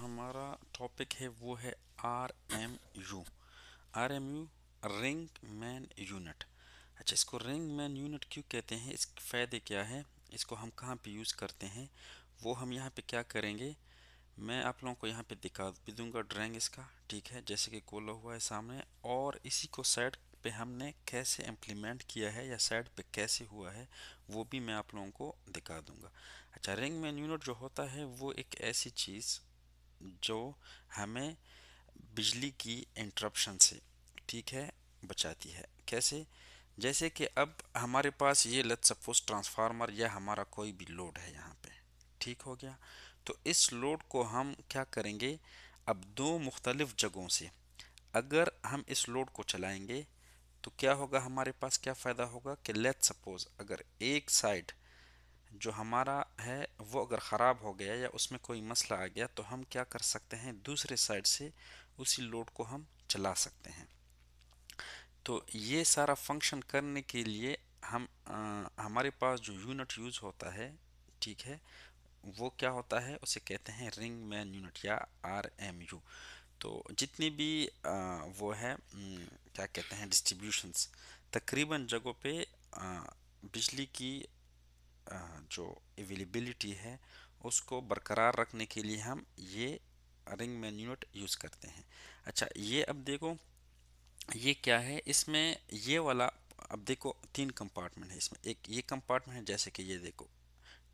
हमारा टॉपिक है वो है RMU। RMU ring man unit. अच्छा, इसको रिंग मैन यूनिट क्यों कहते हैं, इसके फ़ायदे क्या है, इसको हम कहाँ पे यूज़ करते हैं, वो हम यहाँ पे क्या करेंगे। मैं आप लोगों को यहाँ पे दिखा भी दूंगा ड्राइंग इसका, ठीक है, जैसे कि खोला हुआ है सामने, और इसी को साइड पे हमने कैसे इम्प्लीमेंट किया है या साइड पे कैसे हुआ है वो भी मैं आप लोगों को दिखा दूंगा। अच्छा, रिंग मैन यूनिट जो होता है वो एक ऐसी चीज़ जो हमें बिजली की इंटरप्शन से, ठीक है, बचाती है। कैसे? जैसे कि अब हमारे पास ये लेट्स सपोज ट्रांसफार्मर या हमारा कोई भी लोड है यहाँ पे, ठीक हो गया। तो इस लोड को हम क्या करेंगे, अब दो मुख्तलिफ जगहों से अगर हम इस लोड को चलाएंगे तो क्या होगा, हमारे पास क्या फ़ायदा होगा कि लेट्स सपोज अगर एक साइड जो हमारा है वो अगर ख़राब हो गया या उसमें कोई मसला आ गया तो हम क्या कर सकते हैं, दूसरे साइड से उसी लोड को हम चला सकते हैं। तो ये सारा फंक्शन करने के लिए हम हमारे पास जो यूनिट यूज़ होता है, ठीक है, वो क्या होता है, उसे कहते हैं रिंग मैन यूनिट या RMU। तो जितनी भी वो है क्या कहते हैं डिस्ट्रीब्यूशंस, तकरीबन जगहों पे बिजली की अ, जो अवेलेबिलिटी है उसको बरकरार रखने के लिए हम ये रिंग मैन यूनिट यूज़ करते हैं। अच्छा, ये अब देखो, ये क्या है इसमें, ये वाला, अब देखो तीन कंपार्टमेंट है इसमें, एक ये कंपार्टमेंट है जैसे कि ये देखो,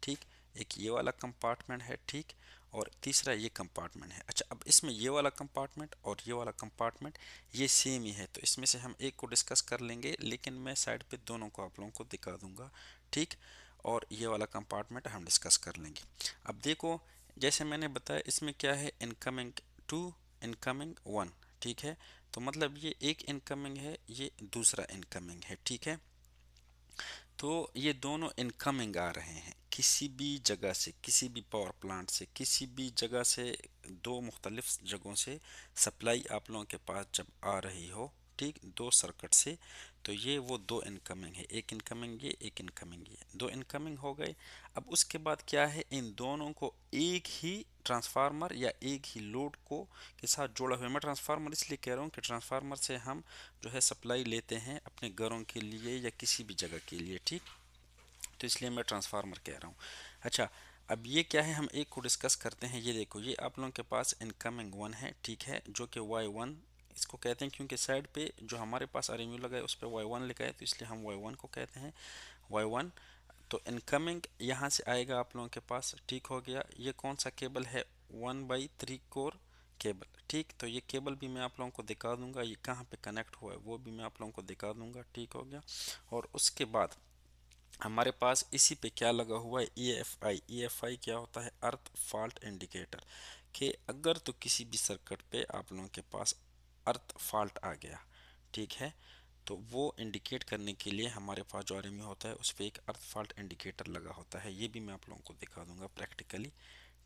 ठीक, एक ये वाला कंपार्टमेंट है, ठीक, और तीसरा ये कंपार्टमेंट है। अच्छा, अब इसमें ये वाला कंपार्टमेंट और ये वाला कंपार्टमेंट ये सेम ही है, तो इसमें से हम एक को डिस्कस कर लेंगे, लेकिन मैं साइड पे दोनों को आप लोगों को दिखा दूंगा, ठीक, और ये वाला कंपार्टमेंट हम डिस्कस कर लेंगे। अब देखो, जैसे मैंने बताया इसमें क्या है, इनकमिंग टू, इनकमिंग वन, ठीक है, तो मतलब ये एक इनकमिंग है, ये दूसरा इनकमिंग है, ठीक है। तो ये दोनों इनकमिंग आ रहे हैं किसी भी जगह से, किसी भी पावर प्लांट से, किसी भी जगह से, दो मुख्तलिफ जगहों से सप्लाई आप लोगों के पास जब आ रही हो, ठीक, दो सर्किट से, तो ये वो दो इनकमिंग है, एक इनकमिंग ये, एक इनकमिंग ये, दो इनकमिंग हो गए। अब उसके बाद क्या है, इन दोनों को एक ही ट्रांसफार्मर या एक ही लोड को के साथ जोड़ा हुआ है। मैं ट्रांसफार्मर इसलिए कह रहा हूँ कि ट्रांसफार्मर से हम जो है सप्लाई लेते हैं अपने घरों के लिए या किसी भी जगह के लिए, ठीक, तो इसलिए मैं ट्रांसफार्मर कह रहा हूँ। अच्छा, अब ये क्या है, हम एक को डिस्कस करते हैं। ये देखो, ये आप लोगों के पास इनकमिंग वन है, ठीक है, जो कि Y1 इसको कहते हैं, क्योंकि साइड पे जो हमारे पास RMU लगा है उस पर Y1 लिखा है, तो इसलिए हम Y1 को कहते हैं Y1। तो इनकमिंग यहाँ से आएगा आप लोगों के पास, ठीक हो गया। ये कौन सा केबल है, 1/3 कोर केबल, ठीक, तो ये केबल भी मैं आप लोगों को दिखा दूंगा, ये कहाँ पे कनेक्ट हुआ है वो भी मैं आप लोगों को दिखा दूंगा, ठीक हो गया। और उसके बाद हमारे पास इसी पे क्या लगा हुआ है, EFI क्या होता है, अर्थ फॉल्ट इंडिकेटर, कि अगर तो किसी भी सर्किट पे आप लोगों के पास अर्थ फॉल्ट आ गया, ठीक है, तो वो इंडिकेट करने के लिए हमारे पास जो RMU होता है उस पर एक अर्थ फॉल्ट इंडिकेटर लगा होता है, ये भी मैं आप लोगों को दिखा दूंगा प्रैक्टिकली,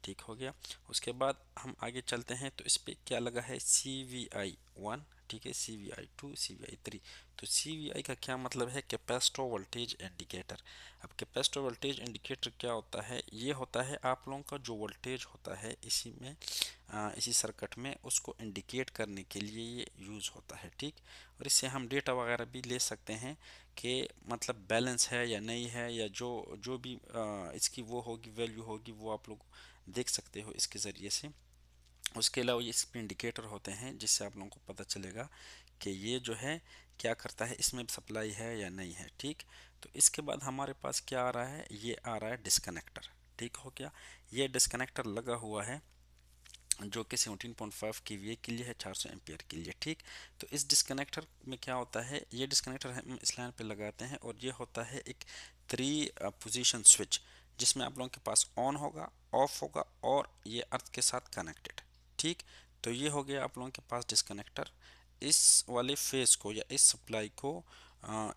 ठीक हो गया। उसके बाद हम आगे चलते हैं, तो इस पे क्या लगा है, CVI 1, ठीक है, CVI 2, CVI 3। तो CVI का क्या मतलब है, कैपेसिटर वोल्टेज इंडिकेटर। अब कैपेसिटर वोल्टेज इंडिकेटर क्या होता है, ये होता है आप लोगों का जो वोल्टेज होता है इसी में इसी सर्किट में उसको इंडिकेट करने के लिए ये यूज़ होता है, ठीक। और इससे हम डेटा वगैरह भी ले सकते हैं कि मतलब बैलेंस है या नहीं है, या जो जो भी इसकी वो होगी, वैल्यू होगी, वो आप लोग देख सकते हो इसके ज़रिए से। उसके अलावा ये इस पे इंडिकेटर होते हैं जिससे आप लोगों को पता चलेगा कि ये जो है क्या करता है, इसमें सप्लाई है या नहीं है, ठीक। तो इसके बाद हमारे पास क्या आ रहा है, ये आ रहा है डिस्कनेक्टर, ठीक हो गया। ये डिस्कनेक्टर लगा हुआ है जो कि 17.5 kVA के लिए है, 400 एम्पियर के लिए, ठीक। तो इस डिस्कनेक्टर में क्या होता है, ये डिस्कनेक्टर हम इस लाइन पे लगाते हैं और ये होता है एक 3 पोजीशन स्विच, जिसमें आप लोगों के पास ऑन होगा, ऑफ होगा और ये अर्थ के साथ कनेक्टेड, ठीक। तो ये हो गया आप लोगों के पास डिस्कनेक्टर। इस वाले फेस को या इस सप्लाई को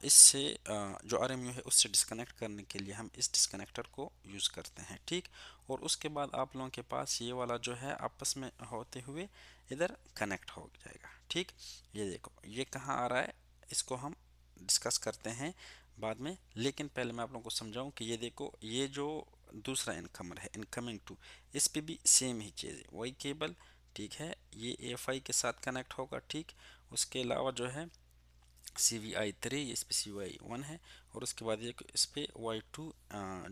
इससे जो RMU है उससे डिस्कनेक्ट करने के लिए हम इस डिस्कनेक्टर को यूज़ करते हैं, ठीक। और उसके बाद आप लोगों के पास ये वाला जो है आपस में होते हुए इधर कनेक्ट हो जाएगा, ठीक। ये देखो, ये कहाँ आ रहा है, इसको हम डिस्कस करते हैं बाद में, लेकिन पहले मैं आप लोगों को समझाऊं कि ये देखो, ये जो दूसरा इनकमर है इनकमिंग टू, इस पे भी सेम ही चीज़ है, वही केबल, ठीक है, ये AFI के साथ कनेक्ट होगा, ठीक। उसके अलावा जो है CVI3, इस पे CVI1 है, और उसके बाद ये इस पे Y2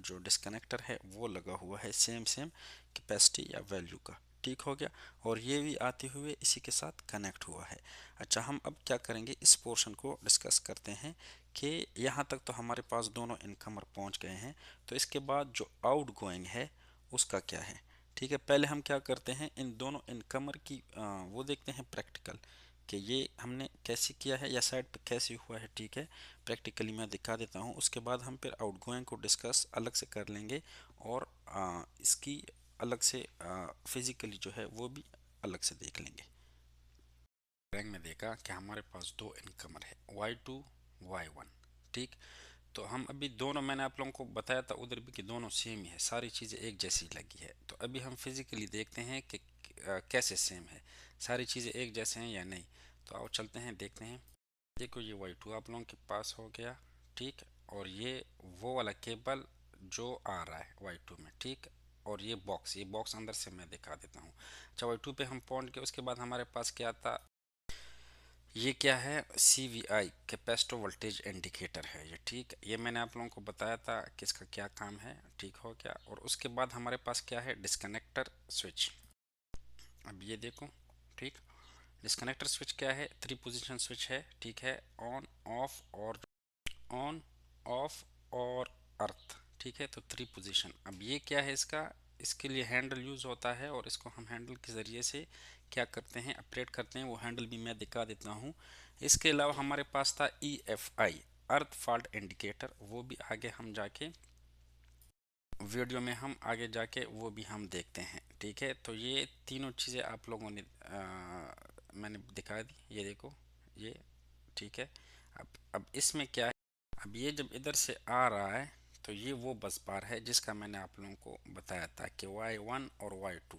जो डिस्कनेक्टर है वो लगा हुआ है, सेम सेम कैपेसिटी या वैल्यू का, ठीक हो गया। और ये भी आते हुए इसी के साथ कनेक्ट हुआ है। अच्छा, हम अब क्या करेंगे, इस पोर्शन को डिस्कस करते हैं कि यहाँ तक तो हमारे पास दोनों इनकमर पहुँच गए हैं, तो इसके बाद जो आउट गोइंग है उसका क्या है, ठीक है। पहले हम क्या करते हैं, इन दोनों इनकमर की वो देखते हैं प्रैक्टिकल, कि ये हमने कैसे किया है या साइड पे कैसे हुआ है, ठीक है। प्रैक्टिकली मैं दिखा देता हूँ, उसके बाद हम फिर आउटगोइंग को डिस्कस अलग से कर लेंगे, और इसकी अलग से फिजिकली जो है वो भी अलग से देख लेंगे। रैंक में देखा कि हमारे पास दो इनकमर है Y2 Y1, ठीक। तो हम अभी दोनों, मैंने आप लोगों को बताया था उधर भी कि दोनों सेम ही है, सारी चीज़ें एक जैसी लगी है। तो अभी हम फिजिकली देखते हैं कि कैसे सेम है, सारी चीज़ें एक जैसे हैं या नहीं। तो आओ चलते हैं देखते हैं। देखो ये Y2 आप लोगों के पास हो गया, ठीक। और ये वो वाला केबल जो आ रहा है Y2 में, ठीक। और ये बॉक्स अंदर से मैं दिखा देता हूँ। अच्छा, Y2 पे हम पहुंच गए, उसके बाद हमारे पास क्या था, ये क्या है, CVI कैपेसिटर वोल्टेज इंडिकेटर है ये, ठीक। ये मैंने आप लोगों को बताया था कि इसका क्या काम है, ठीक हो गया। और उसके बाद हमारे पास क्या है, डिस्कनेक्टर स्विच। अब ये देखो, ठीक। डिस्कनेक्टर स्विच क्या है, 3 पोजीशन स्विच है, ठीक है। ऑन ऑन ऑफ और अर्थ, ठीक है। तो 3 पोजीशन। अब ये क्या है, इसके लिए हैंडल यूज होता है, और इसको हम हैंडल के ज़रिए से क्या करते हैं, ऑपरेट करते हैं। वो हैंडल भी मैं दिखा देता हूँ। इसके अलावा हमारे पास था EFI अर्थ फॉल्ट इंडिकेटर, वो भी आगे हम जाके वीडियो में हम आगे जाके वो भी हम देखते हैं, ठीक है। तो ये तीनों चीज़ें आप लोगों ने मैंने दिखा दी, ये देखो ये, ठीक है। अब इसमें क्या है, अब ये जब इधर से आ रहा है तो ये वो बस बार है जिसका मैंने आप लोगों को बताया था कि Y1 और Y2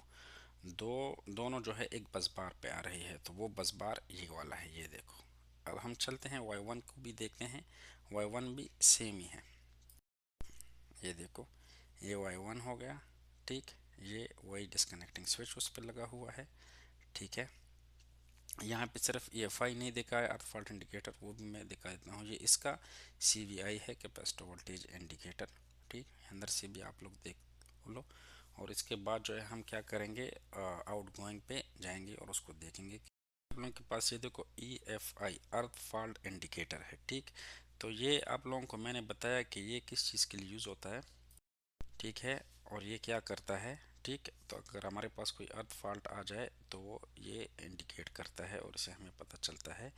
दोनों जो है एक बस बार पे आ रही है। तो वो बस बार ये वाला है, ये देखो। अब हम चलते हैं Y1 को भी देखते हैं, Y1 भी सेम ही है, ये देखो ये Y1 हो गया, ठीक। ये वही डिस्कनेक्टिंग स्विच उस पर लगा हुआ है, ठीक है। यहाँ पे सिर्फ EFI नहीं दिखा है अर्थ फॉल्ट इंडिकेटर, वो भी मैं दिखा देता हूँ। ये इसका CVI है कैपेसिटर वोल्टेज इंडिकेटर, ठीक। अंदर से भी आप लोग देख लो। और इसके बाद जो है हम क्या करेंगे, आउट गोइंग पे जाएंगे और उसको देखेंगे। आप लोगों के पास ये देखो EFI अर्थ फॉल्ट इंडिकेटर है, ठीक। तो ये आप लोगों को मैंने बताया कि ये किस चीज़ के लिए यूज़ होता है, ठीक है। और ये क्या करता है, ठीक। तो अगर हमारे पास कोई अर्थ फॉल्ट आ जाए तो वो ये इंडिकेट करता है, और इससे हमें पता चलता है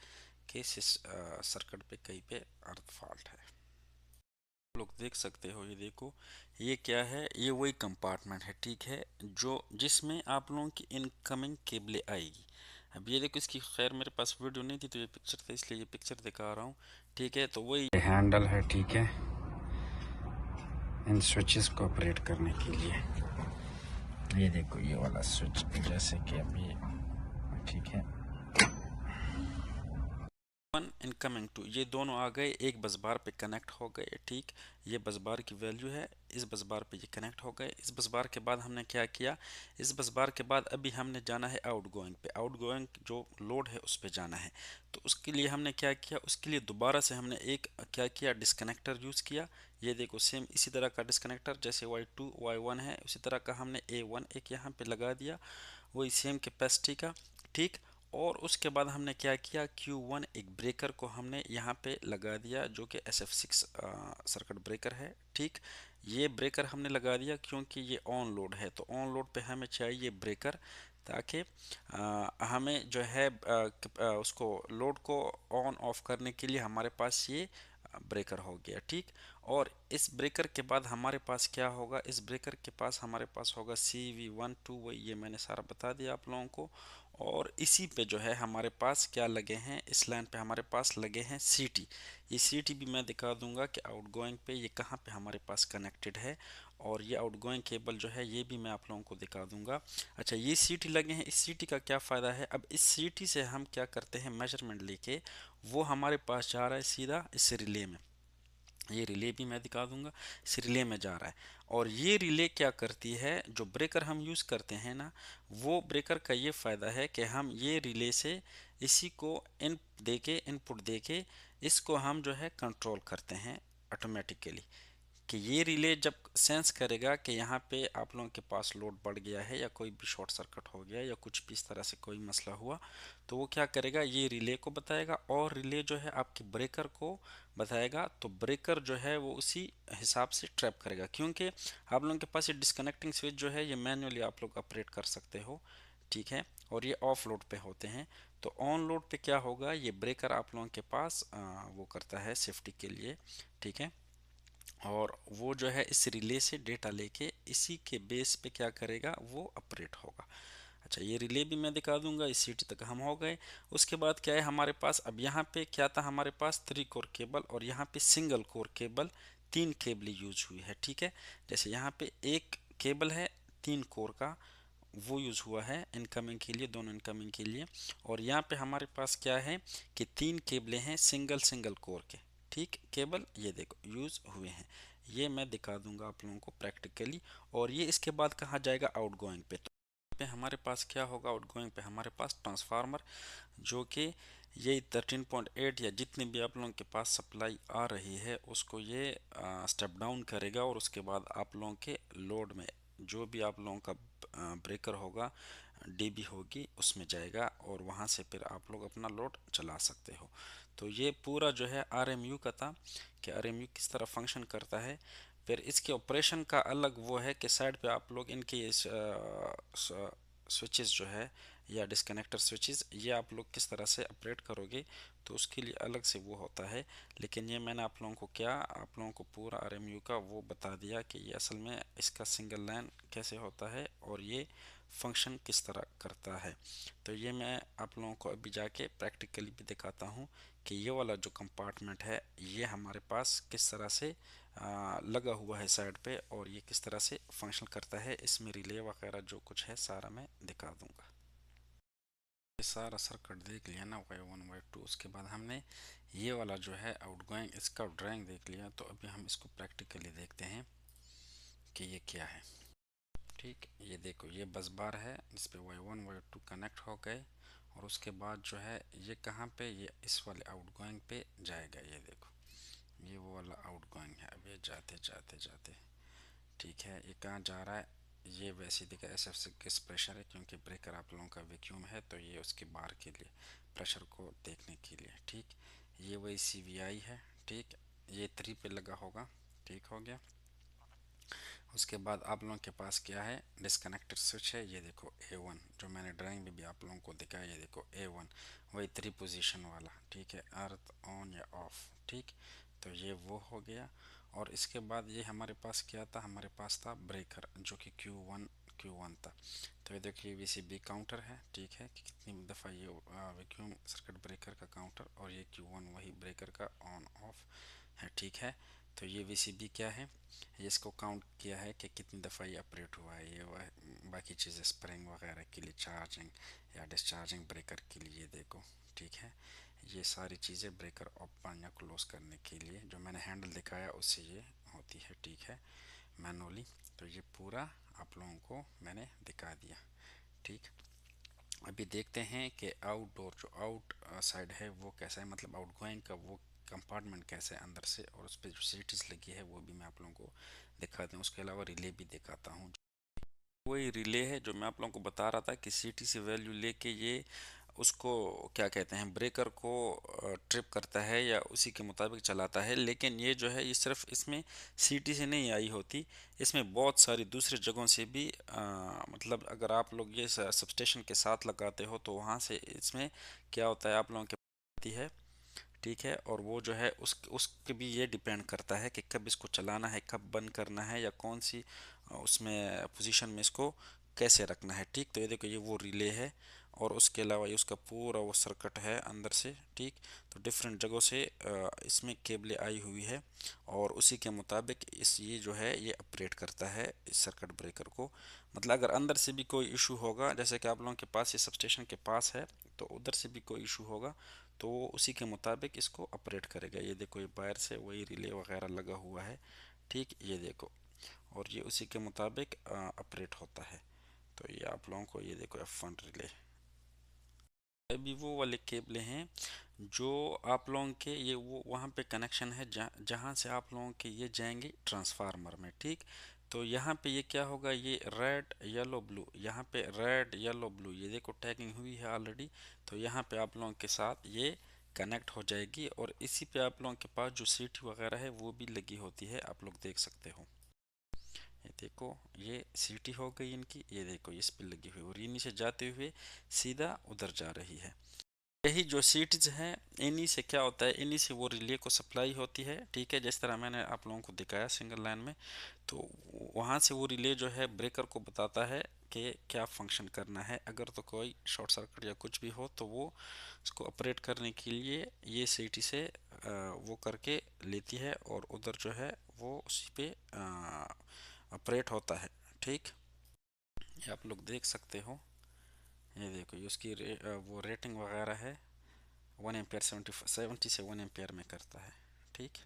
कि सर्किट पे कहीं पे अर्थ फॉल्ट है। आप लोग देख सकते हो, ये देखो ये क्या है, ये वही कंपार्टमेंट है, ठीक है, जो जिसमें आप लोगों की इनकमिंग केबलें आएगी। अब ये देखो, इसकी खैर मेरे पास वीडियो नहीं थी तो ये पिक्चर था, इसलिए ये पिक्चर दिखा रहा हूँ, ठीक है। तो वही हैंडल है, ठीक है, इन स्विचेस को ऑपरेट करने के लिए। ये देखो ये वाला स्विच, जैसे कि अभी, ठीक है, वन इनकमिंग टू, ये दोनों आ गए, एक बस बार पे कनेक्ट हो गए, ठीक। ये बस बार की वैल्यू है, इस बस बार पे ये कनेक्ट हो गए। इस बस बार के बाद हमने क्या किया, इस बस बार के बाद अभी हमने जाना है आउट गोइंग पे, आउट गोइंग जो लोड है उस पे जाना है। तो उसके लिए हमने क्या किया, उसके लिए दोबारा से हमने एक क्या किया, डिस्कनेक्टर यूज़ किया। ये देखो सेम इसी तरह का डिस्कनेक्टर, जैसे Y2 Y1 है उसी तरह का हमने A1 एक यहाँ पे लगा दिया, वही सेम कैपेसिटी का, ठीक। और उसके बाद हमने क्या किया, Q1 एक ब्रेकर को हमने यहाँ पे लगा दिया, जो कि SF6 सर्किट ब्रेकर है, ठीक। ये ब्रेकर हमने लगा दिया क्योंकि ये ऑन लोड है, तो ऑन लोड पे हमें चाहिए ब्रेकर, ताकि हमें जो है उसको लोड को ऑन ऑफ करने के लिए हमारे पास ये ब्रेकर हो गया, ठीक। और इस ब्रेकर के बाद हमारे पास क्या होगा, इस ब्रेकर के पास हमारे पास होगा CV12, वही ये मैंने सारा बता दिया आप लोगों को। और इसी पे जो है हमारे पास क्या लगे हैं, इस लाइन पे हमारे पास लगे हैं CT। ये CT भी मैं दिखा दूंगा कि आउटगोइंग पे ये कहाँ पे हमारे पास कनेक्टेड है, और ये आउटगोइंग केबल जो है ये भी मैं आप लोगों को दिखा दूंगा। अच्छा, ये CT लगे हैं, इस CT का क्या फ़ायदा है, अब इस CT से हम क्या करते हैं, मेजरमेंट लेके वो हमारे पास जा रहा है सीधा इस रिले में, ये रिले भी मैं दिखा दूंगा, इस रिले में जा रहा है। और ये रिले क्या करती है, जो ब्रेकर हम यूज़ करते हैं ना, वो ब्रेकर का ये फ़ायदा है कि हम ये रिले से इसी को इनपुट देके इसको हम जो है कंट्रोल करते हैं ऑटोमेटिकली। कि ये रिले जब सेंस करेगा कि यहाँ पे आप लोगों के पास लोड बढ़ गया है या कोई भी शॉर्ट सर्किट हो गया या कुछ भी इस तरह से कोई मसला हुआ, तो वो क्या करेगा, ये रिले को बताएगा और रिले जो है आपके ब्रेकर को बताएगा। तो ब्रेकर जो है वो उसी हिसाब से ट्रैप करेगा, क्योंकि आप लोगों के पास ये डिस्कनेक्टिंग स्विच जो है ये मैन्युअली आप लोग ऑपरेट कर सकते हो, ठीक है। और ये ऑफ लोड पे होते हैं। तो ऑन लोड पे क्या होगा, ये ब्रेकर आप लोगों के पास वो करता है सेफ्टी के लिए, ठीक है। और वो जो है इस रिले से डेटा लेके इसी के बेस पे क्या करेगा, वो ऑपरेट होगा। अच्छा, ये रिले भी मैं दिखा दूंगा, इस सीटी तक हम हो गए। उसके बाद क्या है हमारे पास, अब यहाँ पे क्या था, हमारे पास 3 कोर केबल और यहाँ पे single core cable, 3 cable use हुई है, ठीक है। जैसे यहाँ पे एक केबल है 3 कोर का, वो यूज़ हुआ है इनकमिंग के लिए, दोनों इनकमिंग के लिए। और यहाँ पे हमारे पास क्या है कि 3 केबलें हैं सिंगल सिंगल कोर के, ठीक, केबल ये देखो यूज़ हुए हैं। ये मैं दिखा दूंगा आप लोगों को प्रैक्टिकली। और ये इसके बाद कहाँ जाएगा, आउटगोइंग पे। तो पे हमारे पास क्या होगा, आउटगोइंग पे हमारे पास ट्रांसफार्मर, जो कि ये 13.8 या जितनी भी आप लोगों के पास सप्लाई आ रही है उसको ये स्टेप डाउन करेगा, और उसके बाद आप लोगों के लोड में जो भी आप लोगों का ब्रेकर होगा, डीबी होगी, उसमें जाएगा और वहाँ से फिर आप लोग अपना लोड चला सकते हो। तो ये पूरा जो है आरएमयू का था कि आरएमयू किस तरह फंक्शन करता है। फिर इसके ऑपरेशन का अलग वो है कि साइड पे आप लोग इनके स्विचेस जो है या डिस्कनेक्टर स्विचेस, ये आप लोग किस तरह से ऑपरेट करोगे, तो उसके लिए अलग से वो होता है। लेकिन ये मैंने आप लोगों को क्या, आप लोगों को पूरा आरएमयू का वो बता दिया कि ये असल में इसका सिंगल लाइन कैसे होता है और ये फंक्शन किस तरह करता है। तो ये मैं आप लोगों को अभी जाके प्रैक्टिकली भी दिखाता हूँ कि ये वाला जो कंपार्टमेंट है ये हमारे पास किस तरह से लगा हुआ है साइड पे, और ये किस तरह से फंक्शन करता है, इसमें रिले वगैरह जो कुछ है सारा मैं दिखा दूंगा। ये सारा सर्किट देख लिया ना, Y1 Y2, उसके बाद हमने ये वाला जो है आउटगोइंग इसका ड्राइंग देख लिया। तो अभी हम इसको प्रैक्टिकली देखते हैं कि ये क्या है। ठीक, ये देखो ये बस बार है जिस पे Y1 Y2 कनेक्ट हो गए, और उसके बाद जो है ये कहाँ पे, ये इस वाले आउटगोइंग पे जाएगा। ये देखो ये वो वाला आउटगोइंग है। अब ये जाते जाते जाते, ठीक है, ये कहाँ जा रहा है, ये वैसे देखा एस एफ से किस प्रेशर है, क्योंकि ब्रेकर आप लोगों का वैक्यूम है तो ये उसके बार के लिए प्रेशर को देखने के लिए, ठीक। ये वही सी वी आई है, ठीक, ये 3 पे लगा होगा, ठीक हो गया। उसके बाद आप लोगों के पास क्या है, डिस्कनेक्टेड स्विच है, ये देखो A1 जो मैंने ड्राइंग में भी आप लोगों को दिखाया, ये देखो A1 वही 3 पोजीशन वाला, ठीक है, अर्थ ऑन या ऑफ, ठीक। तो ये वो हो गया। और इसके बाद ये हमारे पास क्या था, हमारे पास था ब्रेकर जो कि Q1 था। तो ये देखिए VCB काउंटर है, ठीक है, कि कितनी दफ़ा ये वैक्यूम सर्किट ब्रेकर का काउंटर, और ये Q1 वही ब्रेकर का ऑन ऑफ है, ठीक है। तो ये VCB क्या है, ये इसको काउंट किया है कि कितनी दफ़ा ये ऑपरेट हुआ है। ये बाकी चीज़ें स्प्रिंग वगैरह के लिए, चार्जिंग या डिस्चार्जिंग ब्रेकर के लिए देखो, ठीक है। ये सारी चीज़ें ब्रेकर ओपन या क्लोज करने के लिए जो मैंने हैंडल दिखाया उससे ये होती है, ठीक है, मैनुअली। तो ये पूरा आप लोगों को मैंने दिखा दिया, ठीक। अभी देखते हैं कि आउटडोर जो आउट साइड है वो कैसा है, मतलब आउटगोइंग का वो कंपार्टमेंट कैसे है अंदर से, और उस पर जो सीटीज लगी है वो भी मैं आप लोगों को दिखाता हूँ। उसके अलावा रिले भी दिखाता हूँ। वही रिले है जो मैं आप लोगों को बता रहा था कि सीटी से वैल्यू लेके ये उसको क्या कहते हैं, ब्रेकर को ट्रिप करता है या उसी के मुताबिक चलाता है। लेकिन ये जो है ये सिर्फ इसमें सीटी से नहीं आई होती, इसमें बहुत सारी दूसरी जगहों से भी मतलब अगर आप लोग ये सबस्टेशन के साथ लगाते हो तो वहाँ से इसमें क्या होता है आप लोगों के आती है, ठीक है। और वो जो है उसके भी ये डिपेंड करता है कि कब इसको चलाना है, कब बंद करना है, या कौन सी उसमें पोजीशन में इसको कैसे रखना है, ठीक। तो ये देखो ये वो रिले है, और उसके अलावा ये उसका पूरा वो सर्किट है अंदर से, ठीक। तो डिफरेंट जगहों से इसमें केबलें आई हुई है, और उसी के मुताबिक इस ये जो है ये ऑपरेट करता है इस सर्किट ब्रेकर को। मतलब अगर अंदर से भी कोई इशू होगा, जैसे कि आप लोगों के पास ये सबस्टेशन के पास है, तो उधर से भी कोई इशू होगा तो वो उसी के मुताबिक इसको ऑपरेट करेगा। ये देखो ये बाहर से वही रिले वगैरह लगा हुआ है, ठीक, ये देखो, और ये उसी के मुताबिक ऑपरेट होता है। तो ये आप लोगों को ये देखो F1 रिले, अभी वो वाले केबल हैं जो आप लोगों के ये वो वहाँ पे कनेक्शन है जहाँ से आप लोगों के ये जाएंगे ट्रांसफार्मर में, ठीक। तो यहाँ पे ये क्या होगा, ये रेड येलो ब्लू, यहाँ पे रेड येलो ब्लू, ये देखो टैगिंग हुई है ऑलरेडी। तो यहाँ पे आप लोगों के साथ ये कनेक्ट हो जाएगी, और इसी पे आप लोगों के पास जो सीटी वगैरह है वो भी लगी होती है, आप लोग देख सकते हो। ये देखो ये सीटी हो गई इनकी, ये देखो इस पे लगी हुई और इन्हीं से जाते हुए सीधा उधर जा रही है। यही जो सीट्स हैं इन्हीं से क्या होता है, इन्हीं से वो रिले को सप्लाई होती है, ठीक है, जिस तरह मैंने आप लोगों को दिखाया सिंगल लाइन में। तो वहाँ से वो रिले जो है ब्रेकर को बताता है कि क्या फंक्शन करना है। अगर तो कोई शॉर्ट सर्किट या कुछ भी हो तो वो उसको ऑपरेट करने के लिए ये सीटी से वो करके लेती है, और उधर जो है वो उसी पे ऑपरेट होता है, ठीक। ये आप लोग देख सकते हो, ये देखो ये उसकी वो रेटिंग वगैरह है, 1 एम्पेयर 70 से 1 एम्पेयर में करता है, ठीक।